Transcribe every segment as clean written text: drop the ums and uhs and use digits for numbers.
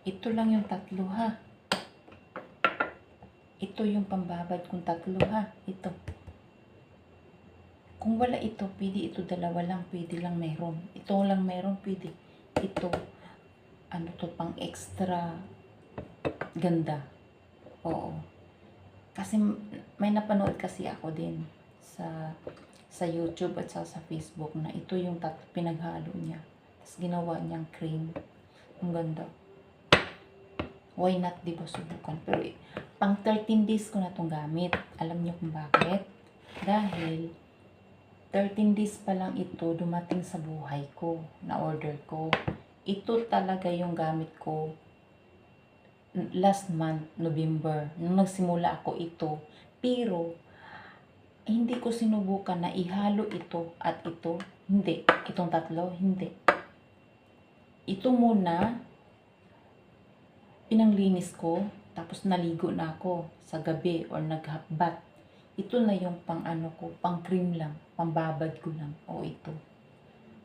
Ito lang yung tatlo ha. Ito yung pambabad kong tatlo ha. Ito. Kung wala ito, pwede ito dalawa lang. Pwede lang meron. Ito lang meron, pwede. Ito, ano to, pang extra ganda. Oo. Kasi may napanood kasi ako din sa YouTube at sa Facebook na ito yung pinaghalo niya. Tapos ginawa niyang cream. Ang ganda. Why not, di ba, subukan? Pero pang 13 days ko na itong gamit. Alam niyo kung bakit? Dahil 13 days pa lang ito dumating sa buhay ko, na order ko. Ito talaga yung gamit ko last month, November, nung nagsimula ako ito. Pero hindi ko sinubukan na ihalo ito at ito. Hindi. Itong tatlo, hindi. Ito muna, pinanglinis ko, tapos naligo na ako sa gabi or naghabat. Ito na yung pang ano ko, pang cream lang, pambabad ko lang. O ito.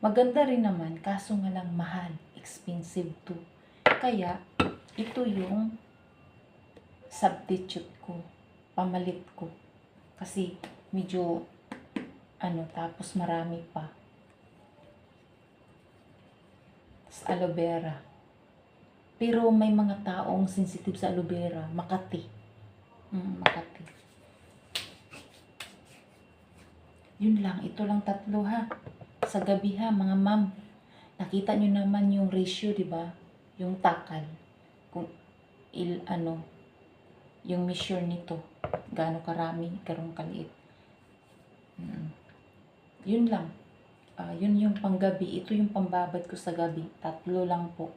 Maganda rin naman, kaso nga lang mahal, expensive to. Kaya, ito yung substitute ko, pamalit ko. Kasi medyo ano, tapos marami pa. Tapos aloe vera. Pero may mga taong sensitive sa aloe vera. Makati. Makati. Yun lang. Ito lang tatlo ha. Sa gabi ha, mga ma'am. Nakita nyo naman yung ratio, di ba? Yung takal. Kung yung measure nito. Gaano karami, garong kaliit. Yun lang. Yun yung panggabi. Ito yung pambabad ko sa gabi. Tatlo lang po.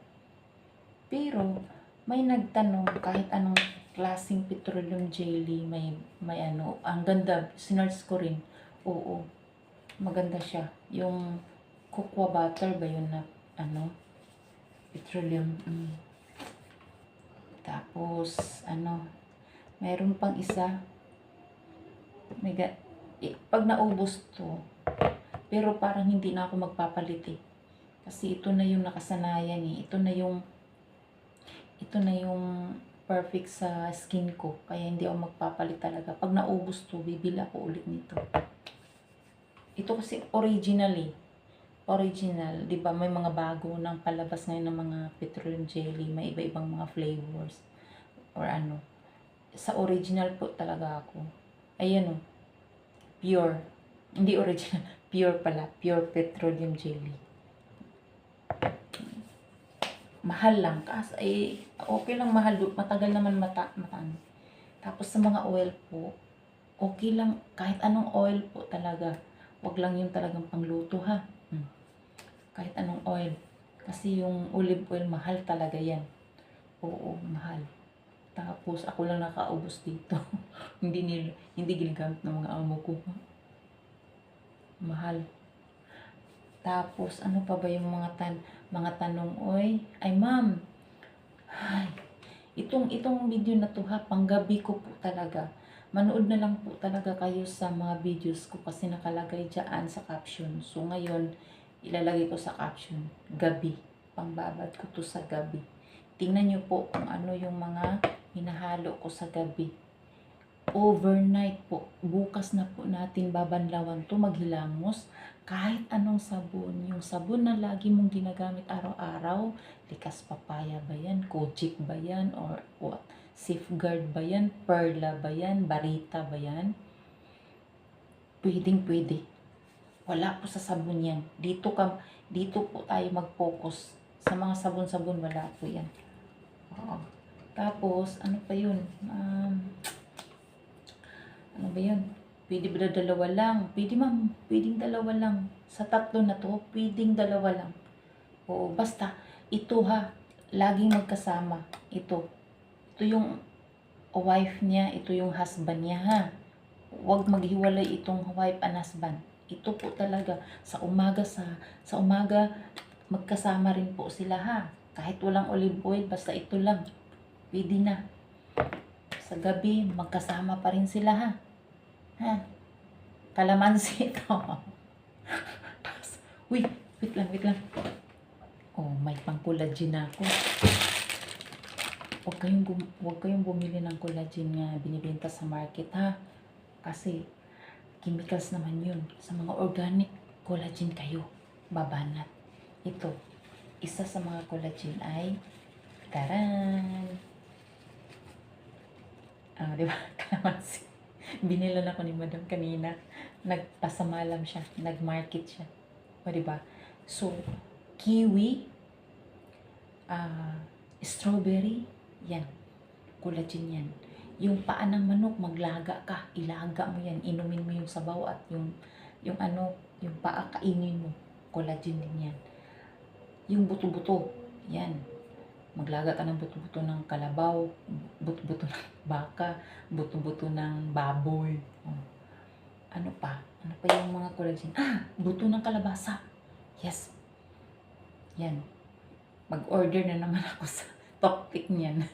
Pero, may nagtanong kahit anong klaseng petroleum jelly, may ano, ang ganda, sinerch ko rin. Oo, maganda siya. Yung cocoa butter ba yun na, ano, petroleum. Tapos, ano, mayroon pang isa. Pag naubos to, pero parang hindi na ako magpapalit eh. Kasi ito na yung nakasanayan eh. Ito na yung perfect sa skin ko. Kaya hindi ako magpapalit talaga. Pag naubos to, bibili ako ulit nito. Ito kasi original eh. Original. Diba may mga bago ng palabas ngayon ng mga petroleum jelly. May iba-ibang mga flavors. Or ano. Sa original po talaga ako. Ayan o. Pure. Hindi original. Pure pala. Pure petroleum jelly. Mahal lang. Kasi okay lang mahal. Matagal naman mataan. Tapos sa mga oil po, okay lang. Kahit anong oil po talaga. Wag lang yung talagang pangluto ha. Kahit anong oil. Kasi yung olive oil, mahal talaga yan. Oo, mahal. Tapos ako lang nakaubos dito. hindi ginagamit ng mga amo ko. Mahal. Tapos ano pa ba yung mga tanong, oy? Ay ma'am. Ay, itong video na to ha, panggabi ko po talaga. Manood na lang po talaga kayo sa mga videos ko kasi nakalagay dyan sa caption. So ngayon, ilalagay ko sa caption, gabi. Pangbabad ko to sa gabi. Tingnan nyo po kung ano yung mga hinahalo ko sa gabi. Overnight po. Bukas na po natin babanlawan to, maghilamos. Kahit anong sabon. Yung sabon na lagi mong ginagamit araw-araw. Likas papaya ba yan? Kojic ba yan? Or what? Safeguard ba yan? Perla ba yan? Barita ba yan? Pwedeng pwede. Wala po sa sabon yan. Dito po tayo mag-focus. Sa mga sabon-sabon, wala po yan. Oo. Tapos, ano pa yun? Ano ba yun? Pwede ba dalawa lang? Pwede ma'am. Pwedeng dalawa lang. Sa tatlo na to, pwedeng dalawa lang. Oo, basta. Ito ha. Laging magkasama. Ito. Ito yung wife niya. Ito yung husband niya ha. Huwag maghiwalay itong wife and husband. Ito po talaga. Sa umaga magkasama rin po sila ha. Kahit walang olive oil, basta ito lang. Pwede na. Sa gabi, magkasama pa rin sila ha. Ha? Kalamansi ito. Wait lang. Oh, may pang collagen na ako. huwag kayong bumili ng collagen nga binibenta sa market ha. Kasi chemicals naman yun. Sa mga organic collagen kayo babanat. Ito, isa sa mga collagen ay taran! Di ba? Kalamansi. Binilan ako ni Madam kanina. Nagpasamalam siya. Nag-market siya. O, di ba? So, kiwi, strawberry, yan. Collagen yan. Yung paa ng manok, maglaga ka. Ilaga mo yan. Inumin mo yung sabaw at yung yung paa, kainin mo. Collagen din yan. Yung buto-buto, yan. Maglaga ka ng buto-buto ng kalabaw, buto-buto ng baka, buto-buto ng baboy. Ano pa? Ano pa yung mga collagen? Buto ng kalabasa. Yes. Yan. Mag-order na naman ako sa topic niyan.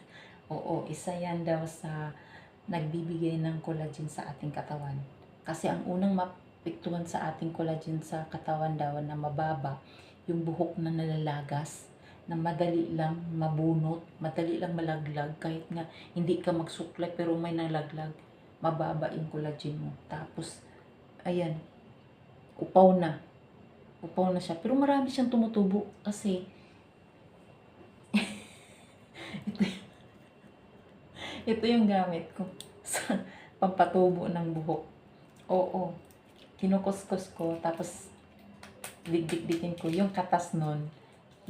Oo, isa yan daw sa nagbibigay ng collagen sa ating katawan. Kasi ang unang mapiktuhan sa ating collagen sa katawan daw na mababa, yung buhok na nalalagas, na madali lang mabunot, madali lang malaglag, kahit nga hindi ka magsuklay pero may nalaglag, mababa yung collagen mo. Tapos, ayan, upaw na siya. Pero marami siyang tumutubo kasi ito yung gamit ko sa pampatubo ng buhok. Oo, kinukuskus ko, tapos digdikin ko yung katas nun.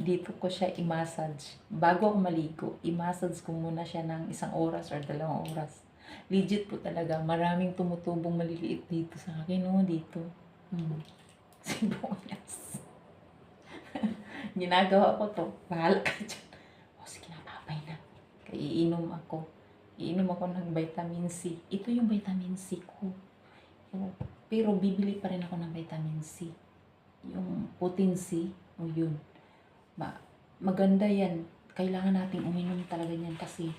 Dito ko siya i-massage. Bago ako maligo, i-massage ko muna siya ng 1 oras or 2 oras. Legit po talaga, maraming tumutubong maliliit dito sa akin, dito. Sibuyas. Ginagawa ko to. Bahala ka dyan. Sige na, babay na. Iinom ako ng vitamin C. Ito yung vitamin C ko. Pero bibili pa rin ako ng vitamin C. Yung potency, yun. Maganda yan. Kailangan nating uminom talaga yan kasi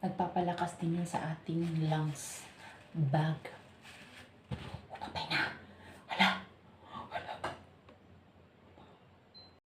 nagpapalakas din yan sa ating lungs bag.